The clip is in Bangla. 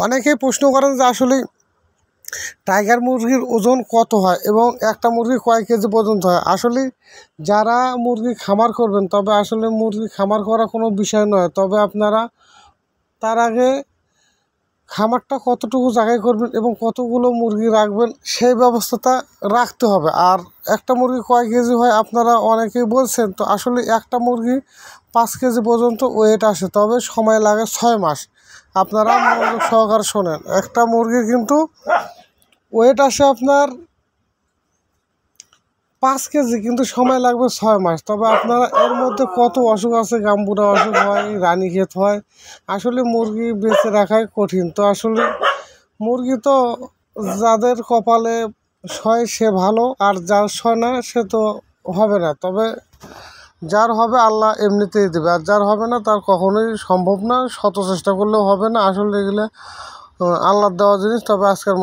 অনেকেই প্রশ্ন করেন যে আসলে টাইগার মুরগির ওজন কত হয় এবং একটা মুরগি কয় কেজি পর্যন্ত হয়। আসলে যারা মুরগি খামার করবেন, তবে আসলে মুরগি খামার করা কোনো বিষয় নয়, তবে আপনারা তার আগে খামারটা কতটুকু জায়গায় করবেন এবং কতগুলো মুরগি রাখবেন সেই ব্যবস্থাটা রাখতে হবে। আর একটা মুরগি কয় কেজি হয় আপনারা অনেকেই বলছেন, তো আসলে একটা মুরগি 5 কেজি পর্যন্ত ওয়েট আসে, তবে সময় লাগে 6 মাস। আপনারা মনোযোগ সহকারে শোনেন, একটা মুরগি কিন্তু ওয়েট আসে আপনার 5 কেজি, কিন্তু সময় লাগবে 6 মাস। তবে আপনারা এর মধ্যে কত অসুখ আছে, গাম্বুরা অসুখ হয়, রানীক্ষেত হয়, আসলে মুরগি বেঁচে রাখাই কঠিন। তো আসলে মুরগি তো যাদের কপালে সয় সে ভালো, আর যার সয় না সে তো হবে না। তবে যার হবে আল্লাহ এমনিতেই দেবে, আর যার হবে না তার কখনোই সম্ভব না, শত চেষ্টা করলেও হবে না। আসলে এগুলো আল্লাহর দেওয়া জিনিস। তবে আজকের